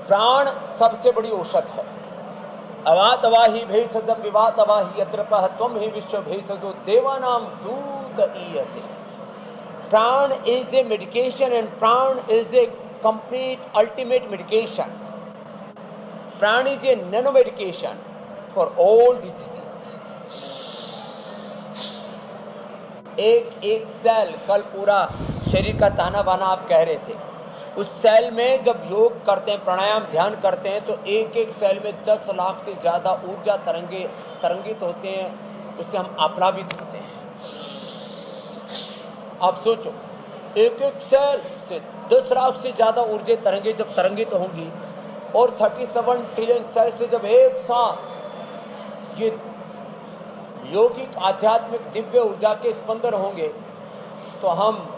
प्राण सबसे बड़ी औषध है। अवात अवाही भेषज विवात अवाही यद्रपः त्वं ही विश्व भेषजो देवानाम दूत ईयसे। प्राण इज ए मेडिकेशन एंड प्राण is a complete ultimate medication. Pran is a nano medication for all diseases. एक एक सेल, कल पूरा शरीर का ताना बाना आप कह रहे थे, उस सेल में जब योग करते हैं, प्राणायाम ध्यान करते हैं, तो एक एक सेल में 10 लाख से ज़्यादा ऊर्जा तरंगित होते हैं, उससे हम आप्लावित होते हैं। आप सोचो, एक एक सेल से 10 लाख से ज़्यादा ऊर्जा तरंगे जब तरंगित होंगी और 37 ट्रिलियन सेल से जब एक साथ ये यौगिक आध्यात्मिक दिव्य ऊर्जा के स्पंदन होंगे, तो हम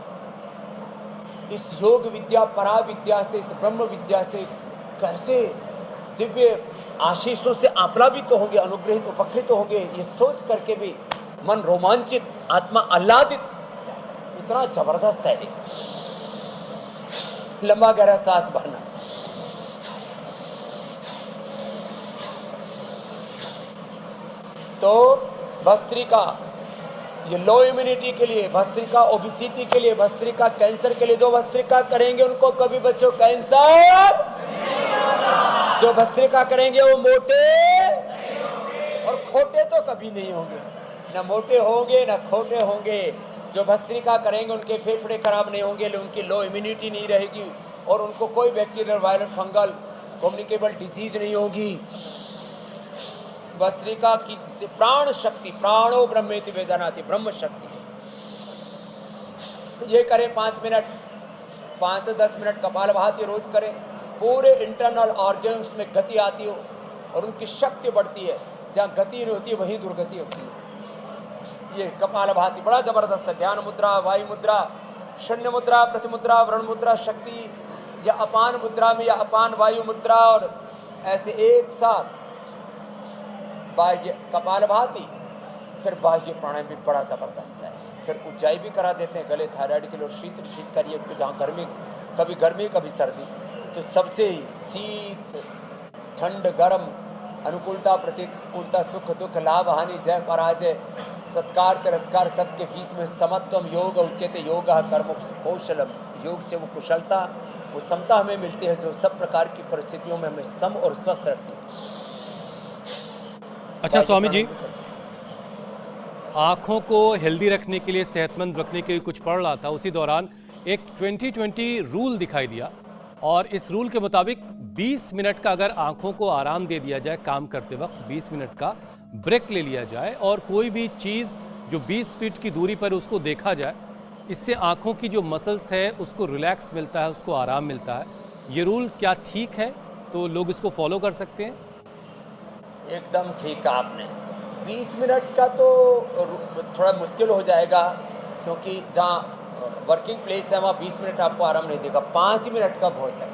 इस योग विद्या, परा विद्या से, इस ब्रह्म विद्या से कैसे दिव्य आशीषों से आप्लावित तो होंगे, अनुग्रहित उपकृत तो होंगे। ये सोच करके भी मन रोमांचित, आत्मा आह्लादित, इतना जबरदस्त है। लंबा गहरा सांस भरना, तो भस्त्रिका ये लो इम्यूनिटी के लिए, भस्त्रिका ओबेसिटी के लिए, भस्त्रिका कैंसर के लिए, जो भस्त्रिका करेंगे उनको कभी बच्चों कैंसर, जो भस्त्रिका करेंगे वो मोटे और खोटे तो कभी नहीं होंगे, ना मोटे होंगे ना खोटे होंगे। जो भस्त्रिका करेंगे उनके फेफड़े खराब नहीं होंगे, उनकी लो इम्यूनिटी नहीं रहेगी और उनको कोई bacterial, viral, fungal, communicable disease नहीं होगी। भस्त्रिका की से प्राण शक्ति, प्राणो ब्रह्मेति वेदनाति, ब्रह्म शक्ति, ये करें 5 मिनट, 5 से 10 मिनट कपालभाति रोज करें, पूरे इंटरनल ऑर्गन्स में गति आती हो और उनकी शक्ति बढ़ती है। जहाँ गति नहीं होती है वहीं दुर्गति होती है। ये कपालभाति बड़ा जबरदस्त है। ध्यान मुद्रा, वायु मुद्रा, शून्य मुद्रा, प्रतिमुद्रा, वरुण मुद्रा, शक्ति या अपान मुद्रा में या अपान वायु मुद्रा, और ऐसे एक साथ बाह्य कपालभाति, फिर बाह्य प्राणायाम भी बड़ा जबरदस्त है। फिर ऊंचाई भी करा देते हैं गले, थायराइड के लिए शीत करिए, जहाँ गर्मी, कभी गर्मी कभी सर्दी, तो सबसे शीत, ठंड, गर्म, अनुकूलता, प्रतिकूलता, सुख दुख, लाभ हानि, जय पराजय, सत्कार तिरस्कार, सबके बीच में समत्वम योग उच्यते योग कर्म कौशलम। योग से वो कुशलता, वो समता हमें मिलती है जो सब प्रकार की परिस्थितियों में हमें सम और स्वस्थ रखती है। अच्छा स्वामी जी, आँखों को हेल्दी रखने के लिए, सेहतमंद रखने के लिए कुछ पढ़ रहा था, उसी दौरान एक 20-20 रूल दिखाई दिया और इस रूल के मुताबिक 20 मिनट का अगर आँखों को आराम दे दिया जाए काम करते वक्त, 20 मिनट का ब्रेक ले लिया जाए और कोई भी चीज़ जो 20 फीट की दूरी पर उसको देखा जाए, इससे आँखों की जो मसल्स है उसको रिलैक्स मिलता है, उसको आराम मिलता है। ये रूल क्या ठीक है? तो लोग इसको फॉलो कर सकते हैं? एकदम ठीक है आपने। 20 मिनट का तो थोड़ा मुश्किल हो जाएगा, क्योंकि जहाँ वर्किंग प्लेस है वहाँ 20 मिनट आपको आराम नहीं देगा, 5 मिनट का बहुत है।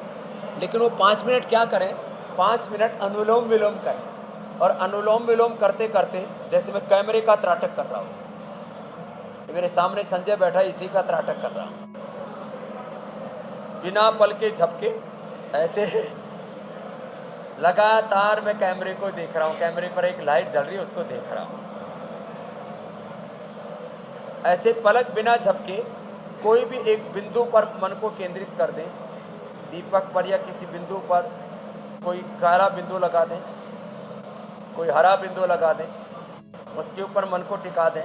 लेकिन वो 5 मिनट क्या करें, 5 मिनट अनुलोम विलोम करें, और अनुलोम विलोम करते करते, जैसे मैं कैमरे का त्राटक कर रहा हूँ, मेरे सामने संजय बैठा, इसी का त्राटक कर रहा हूँ, बिना पल के झपके, ऐसे लगातार मैं कैमरे को देख रहा हूँ, कैमरे पर एक लाइट जल रही है उसको देख रहा हूँ, ऐसे पलक बिना झपके कोई भी एक बिंदु पर मन को केंद्रित कर दें, दीपक पर या किसी बिंदु पर कोई काला बिंदु लगा दें, कोई हरा बिंदु लगा दें, उसके ऊपर मन को टिका दें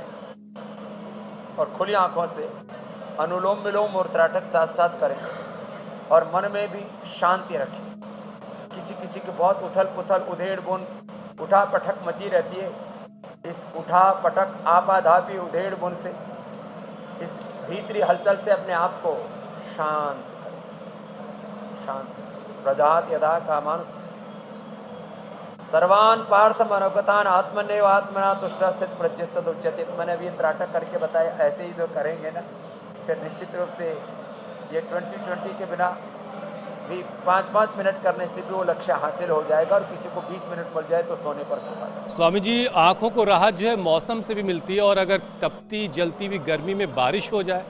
और खुली आंखों से अनुलोम विलोम और त्राटक साथ साथ करें और मन में भी शांति रखें। किसी किसी की बहुत उथल पुथल, उधेड़ बुन, उठा पटक मची रहती है। इस उठा पटक, आपाधापी, उधेड़ बुन से, इस भीतरी हलचल से अपने आप को शांत करें। शांत प्रजात यदा कामान सर्वान पार्थ मनोगतान आत्मनेव आत्मना तुष्ट स्थित प्रज्ञस्तद उच्यते। मैंने अभी त्राटक करके बताया, ऐसे ही जो करेंगे ना, फिर निश्चित रूप से ये 20-20 के बिना भी 5-5 मिनट करने से भी वो लक्ष्य हासिल हो जाएगा, और किसी को 20 मिनट मिल जाए तो सोने पर सुहागा। स्वामी जी, आँखों को राहत जो है मौसम से भी मिलती है, और अगर तपती जलती हुई गर्मी में बारिश हो जाए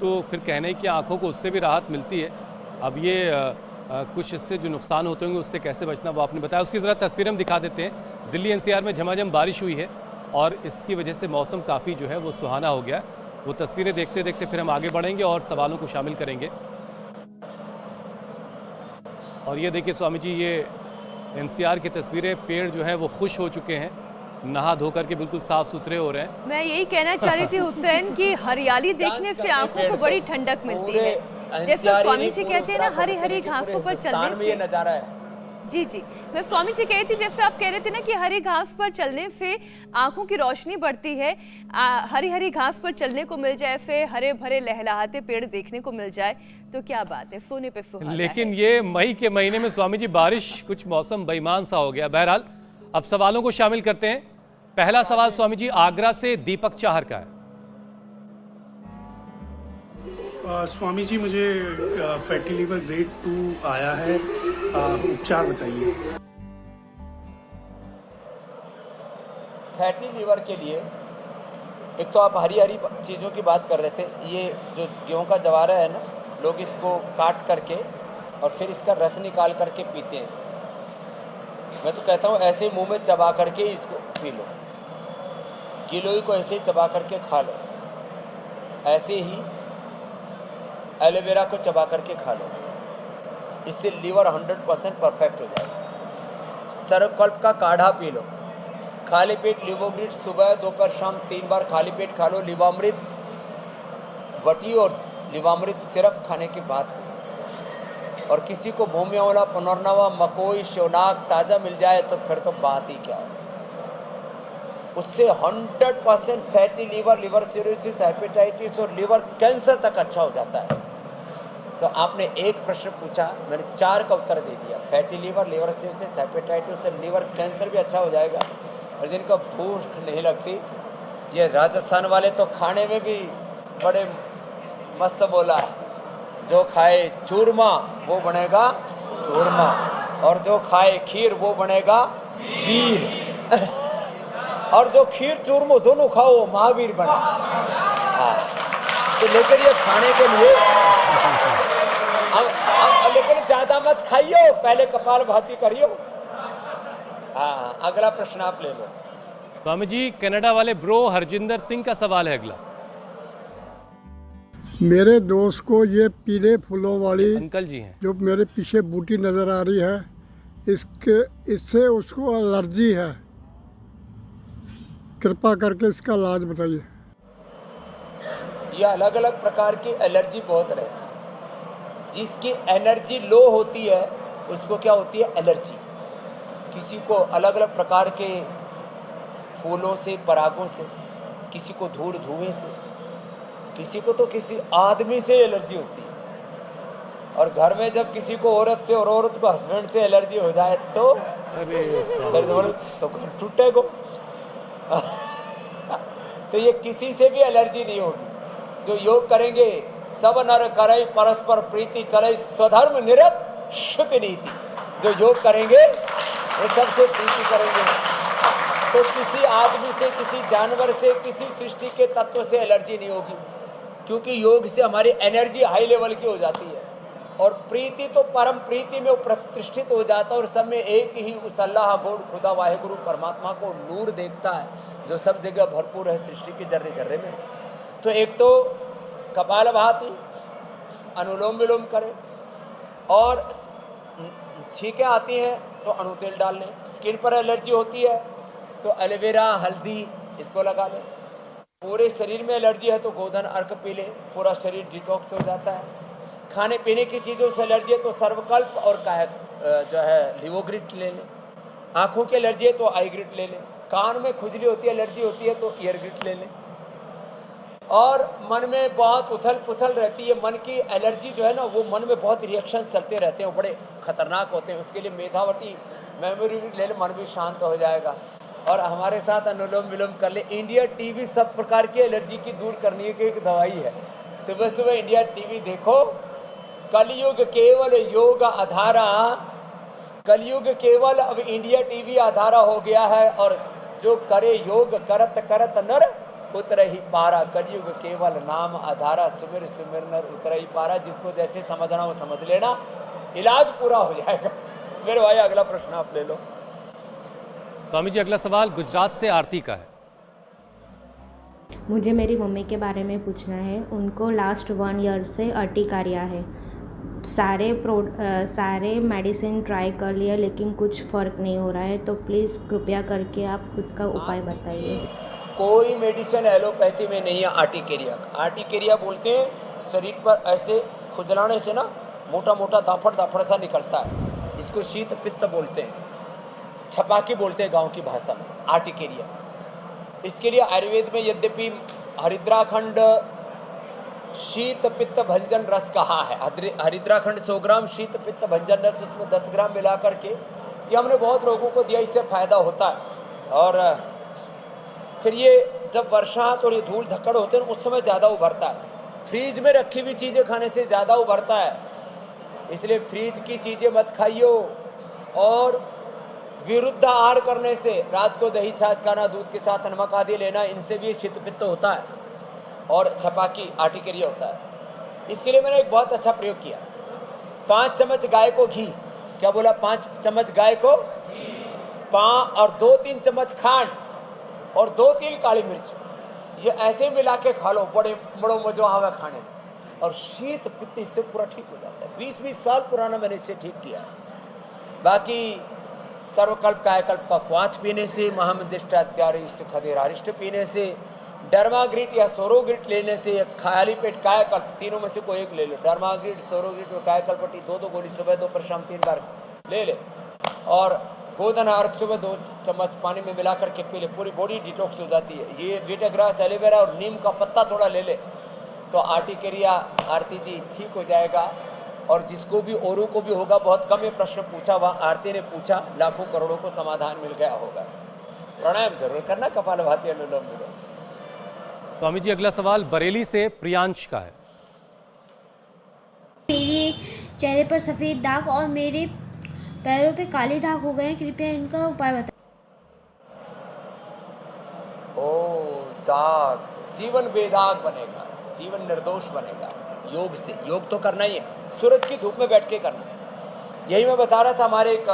तो फिर कहने की आँखों को उससे भी राहत मिलती है। अब ये कुछ इससे जो नुकसान होते होंगे उससे कैसे बचना वो आपने बताया। उसकी ज़रा तस्वीरें हम दिखा देते हैं। दिल्ली NCR में झमाझम बारिश हुई है और इसकी वजह से मौसम काफ़ी जो है वो सुहाना हो गया। वो तस्वीरें देखते देखते फिर हम आगे बढ़ेंगे और सवालों को शामिल करेंगे। और ये देखिए स्वामी जी, ये NCR की तस्वीरें, पेड़ जो है वो खुश हो चुके हैं नहा धो करके बिल्कुल साफ सुथरे हो रहे हैं। मैं यही कहना चाह रही थी हुसैन कि हरियाली देखने से आंखों को बड़ी ठंडक मिलती है। जैसे स्वामी जी कहते हैं ना, हरी हरी घासों पर चलने से, ये नजारा है। जी जी, मैं स्वामी जी कही थी, जैसे आप कह रहे थे ना कि हरी घास पर चलने से आंखों की रोशनी बढ़ती है, हरी हरी घास पर चलने को मिल जाए, फिर हरे भरे लहलहाते पेड़ देखने को मिल जाए, तो क्या बात है, सोने पे सुहागा है। लेकिन ये मई के महीने में स्वामी जी बारिश, कुछ मौसम बेईमान सा हो गया। बहरहाल अब सवालों को शामिल करते हैं। पहला सवाल स्वामी जी आगरा से दीपक चाहर का है। स्वामी जी, मुझे फैटी लीवर ग्रेड 2 आया है, उपचार बताइए। फैटी लीवर के लिए एक तो आप हरी हरी चीज़ों की बात कर रहे थे। ये जो गेहूं का जवारा है ना, लोग इसको काट करके और फिर इसका रस निकाल करके पीते हैं। मैं तो कहता हूँ ऐसे ही मुंह में चबा करके इसको पी लो, गिलोई को ऐसे ही चबा करके खा लो, ऐसे ही एलोवेरा को चबा करके खा लो, इससे लीवर 100% परफेक्ट हो जाएगा। सर्वकल्प का काढ़ा पी लो, खाली पेट लिवोग्रिड सुबह दोपहर शाम 3 बार खाली पेट खा लो। लिवामृत वटी और लिवामृत सिर्फ खाने के बाद। और किसी को भूमियावला, पुनर्नवा, मकोई, शोनाक ताज़ा मिल जाए तो फिर तो बात ही क्या है। उससे 100% fatty liver, liver cirrhosis, hepatitis और लिवर कैंसर तक अच्छा हो जाता है। तो आपने एक प्रश्न पूछा, मैंने 4 का उत्तर दे दिया। Fatty liver, liver cirrhosis, hepatitis और लिवर कैंसर भी अच्छा हो जाएगा। और जिनको भूख नहीं लगती, ये राजस्थान वाले तो खाने में भी बड़े मस्त बोला है, जो खाए चूरमा वो बनेगा सूरमा, और जो खाए खीर वो बनेगा वीर, और जो खीर चूरमो दोनों खाओ वो महावीर बने। हाँ, तो लेकिन ये खाने के लिए अब लेकिन ज़्यादा मत खाइयो, पहले कपाल भाती करियो। हाँ, अगला प्रश्न आप ले लो। स्वामी जी कनाडा वाले ब्रो हरजिंदर सिंह का सवाल है अगला। मेरे दोस्त को ये पीले फूलों वाली अंकल जी हैं जो मेरे पीछे बूटी नज़र आ रही है, इससे उसको एलर्जी है, कृपा करके इसका इलाज बताइए। ये अलग अलग प्रकार की एलर्जी बहुत रहती है। जिसकी एनर्जी लो होती है उसको क्या होती है, एलर्जी। किसी को अलग अलग प्रकार के फूलों से, परागों से, किसी को धुएं से, किसी को तो किसी आदमी से एलर्जी होती है। और घर में जब किसी को औरत से और औरत को हस्बैंड से एलर्जी हो जाए तो घर टूटेगा। तो ये किसी से भी एलर्जी नहीं होगी। जो योग करेंगे, सब नर करे परस्पर प्रीति चले स्वधर्म निरत श्रुति नीति। जो योग करेंगे वो सबसे प्रीति करेंगे। तो किसी आदमी से, किसी जानवर से, किसी सृष्टि के तत्व से एलर्जी नहीं होगी, क्योंकि योग से हमारी एनर्जी हाई लेवल की हो जाती है। और प्रीति तो परम प्रीति में प्रतिष्ठित हो जाता है। और सब में एक ही उस अल्लाह गॉड खुदा वाहेगुरु परमात्मा को नूर देखता है, जो सब जगह भरपूर है सृष्टि के जर्रे जर्रे में। तो एक तो कपालभाति, अनुलोम विलोम करें, और छींकें आती हैं तो अणुतेल डाल लें। स्किन पर एलर्जी होती है तो एलोवेरा, हल्दी इसको लगा लें। पूरे शरीर में एलर्जी है तो गोधन अर्क पी लें, पूरा शरीर डिटॉक्स हो जाता है। खाने पीने की चीज़ों से एलर्जी है तो सर्वकल्प और कायक जो है लिवोग्रिड ले लें। आँखों की एलर्जी है तो आई ग्रिड ले लें। कान में खुजली होती है, एलर्जी होती है तो ईयर ग्रिड ले लें। और मन में बहुत उथल पुथल रहती है, मन की एलर्जी जो है ना, वो मन में बहुत रिएक्शन चलते रहते हैं, वो बड़े खतरनाक होते हैं। उसके लिए मेधावटी मेमोरी ले ले, मन भी शांत हो जाएगा। और हमारे साथ अनुलोम विलोम कर ले। इंडिया टीवी सब प्रकार की एलर्जी की दूर करने की एक दवाई है। सुबह सुबह इंडिया टीवी देखो। कलयुग केवल योग आधारा, कलयुग केवल अब इंडिया टीवी आधारा हो गया है। और जो करे योग करत करत नर उतर ही पारा, कलयुग केवल नाम आधारा, सुमिर सुमिर नर उतर ही पारा। जिसको जैसे समझना वो समझ लेना, इलाज पूरा हो जाएगा। मेरे भाई अगला प्रश्न आप ले लो। स्वामी जी अगला सवाल गुजरात से आरती का है। मुझे मेरी मम्मी के बारे में पूछना है। उनको लास्ट 1 ईयर से अर्टिकारिया है, सारे मेडिसिन ट्राई कर लिया लेकिन कुछ फ़र्क नहीं हो रहा है, तो प्लीज़ कृपया करके आप खुद का उपाय बताइए। कोई मेडिसिन एलोपैथी में नहीं है आर्टिकेरिया का। आर्टिकेरिया बोलते हैं शरीर पर ऐसे खुजलाने से ना मोटा मोटा दाफड़ सा निकलता है, इसको शीत पित्त बोलते हैं, छपाकी बोलते हैं गांव की भाषा में, आर्टिकेरिया। इसके लिए आयुर्वेद में यद्यपि हरिद्राखंड शीत पित्त भंजन रस कहा है, हरिद्राखंड 100 ग्राम शीत पित्त भंजन रस उसमें 10 ग्राम मिला करके ये हमने बहुत लोगों को दिया, इससे फ़ायदा होता है। और फिर ये जब बरसात और ये धूल धक्कड़ होते हैं उस समय ज़्यादा उभरता है, फ्रीज में रखी हुई चीज़ें खाने से ज़्यादा उभरता है, इसलिए फ्रीज की चीज़ें मत खाइयो। और विरुद्ध आहार करने से, रात को दही छाछ खाना, दूध के साथ नमक आदि लेना, इनसे भी शीत पित्त होता है और छपाकी आर्टिकेरिया होता है। इसके लिए मैंने एक बहुत अच्छा प्रयोग किया। 5 चम्मच गाय को घी, क्या बोला, 5 चम्मच गाय को और 2-3 चम्मच खांड और 2-3 काली मिर्च, ये ऐसे मिला के खा लो, बड़ो मजा आवे खाने में, और शीत पित्त इससे पूरा ठीक हो जाता है। 20-20 साल पुराना मैंने इससे ठीक किया। बाकी सर्वकल्प कायाकल्प का क्वाथ पीने से, महामंजिष्टात्यारिष्ट खदेरारिष्ट पीने से, डर्माग्रिट या सोरोग्रिट लेने से, या खाली पेट कायाकल्प, तीनों में से कोई एक ले लो। डर्माग्रिट, सोरोग्रिट और कायाकल्प 2-2 गोली सुबह 2 पर शाम 3 बार ले ले। और गोधन अर्घ सुबह 2 चम्मच पानी में मिला करके पी ले, पूरी बॉडी डिटॉक्स हो जाती है। ये वीटाग्रास, एलोवेरा और नीम का पत्ता थोड़ा ले ले तो आर्टिकेरिया, आरती जी ठीक हो जाएगा। और जिसको भी औरों को भी होगा, बहुत कम ये प्रश्न पूछा हुआ, आरती ने पूछा, लाखों करोड़ों को समाधान मिल गया होगा। प्राणायाम जरूर करना, कपालभाति, अनुलोम विलोम। स्वामी जी अगला सवाल बरेली से प्रियांश का है। मेरे चेहरे पर सफ़ेद दाग और मेरे पैरों पे काले दाग हो गए हैं, कृपया इनका उपाय बताएं। ओ दाग, जीवन बेदाग बनेगा, जीवन निर्दोष बनेगा योग से। योग तो करना ही है, सूरज की धूप में बैठ के करना। यही मैं बता रहा था, हमारे एक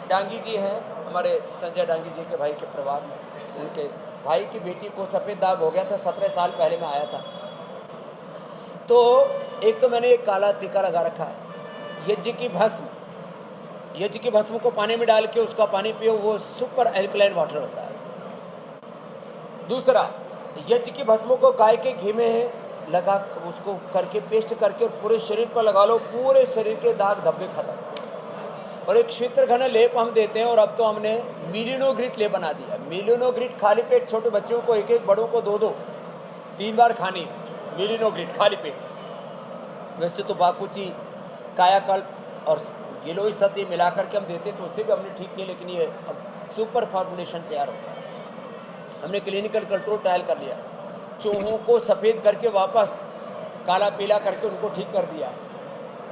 डांगी जी हैं, हमारे संजय डांगी जी के भाई के परिवार में, उनके भाई की बेटी को सफ़ेद दाग हो गया था, 17 साल पहले मैं आया था। तो एक तो मैंने एक काला टीका लगा रखा है, यज्ञ की भस्म को पानी में डाल के उसका पानी पियो, वो सुपर एल्कलाइन वाटर होता है। दूसरा, यज्ञ की भस्म को गाय के घी में लगा, उसको करके पेस्ट करके और पूरे शरीर पर लगा लो, पूरे शरीर के दाग धब्बे खत्म। और एक शीतल घन लेप हम देते हैं, और अब तो हमने मिलिनोग्रिट लेप बना दिया। मिलिनोग्रिट खाली पेट छोटे बच्चों को 1-1, बड़ों को 2-2, 3 बार खानी मिलिनोग्रिट खाली पेट। वैसे तो बाकुची, कायाकल्प और गिलोय सती मिला करके हम देते थे, उससे भी हमने ठीक किया, लेकिन ये अब सुपर फॉर्मुलेशन तैयार हो गया। हमने क्लिनिकल कंट्रोल ट्रायल कर लिया, चूहों को सफ़ेद करके वापस काला पीला करके उनको ठीक कर दिया।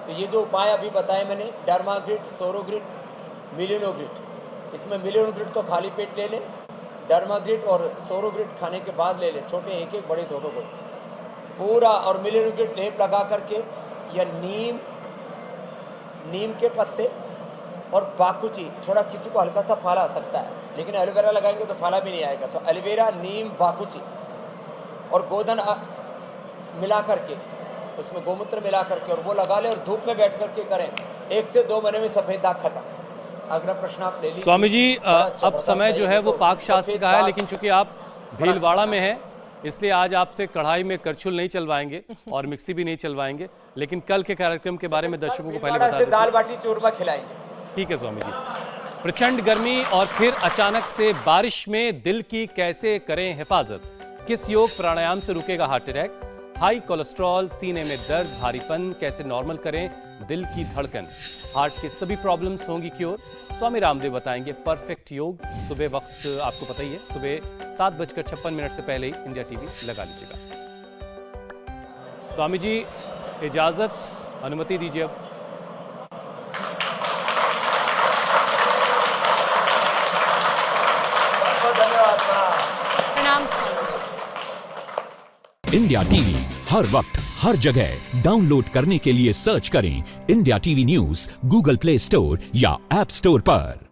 तो ये जो उपाय अभी बताए मैंने, डर्माग्रिट, सोरोग्रिट, मिलिनोग्रिट, इसमें मिलिनोग्रिट तो खाली पेट ले ले, डर्माग्रिट और सोरोग्रिट खाने के बाद ले ले, छोटे 1-1, बड़े 2-2 गोली पूरा। और मिलिनोग्रिट लेप लगा करके, या नीम के पत्ते और बाकुची, थोड़ा किसी को हल्का सा फाला आ सकता है, लेकिन एलोवेरा लगाएंगे तो फाला भी नहीं आएगा। तो एलोवेरा, नीम, बाकुची और गोधन मिला करके, उसमें गोमूत्र मिला करके, और वो लगा ले और धूप में बैठ करके करें, 1 से 2 महीने में सफ़ेद दाग खत्म। अगला प्रश्न आप ले लीजिए। स्वामी जी अब समय जो है वो पाक शास्त्र का है, लेकिन चूंकि आप भीलवाड़ा में हैं, इसलिए आज आपसे कढ़ाई में करछुल नहीं चलवाएंगे और मिक्सी भी नहीं चलवाएंगे, लेकिन कल के कार्यक्रम के बारे में दर्शकों को पहले बता दें। दाल बाटी चूरमा खिलाएंगे। ठीक है स्वामी जी। प्रचंड गर्मी और फिर अचानक से बारिश में दिल की कैसे करें हिफाजत? किस योग प्राणायाम से रुकेगा हार्ट अटैक? हाई कोलेस्ट्रॉल, सीने में दर्द, भारीपन कैसे नॉर्मल करें दिल की धड़कन? हार्ट की सभी प्रॉब्लम्स होंगी क्योर? स्वामी रामदेव बताएंगे परफेक्ट योग। सुबह वक्त आपको पता ही है, सुबह 7:56 से पहले ही इंडिया टीवी लगा लीजिएगा। स्वामी जी इजाजत, अनुमति दीजिए अब। प्रणाम स्वामी जी। इंडिया टीवी हर वक्त हर जगह डाउनलोड करने के लिए सर्च करें India TV news Google play store या ऐप स्टोर पर।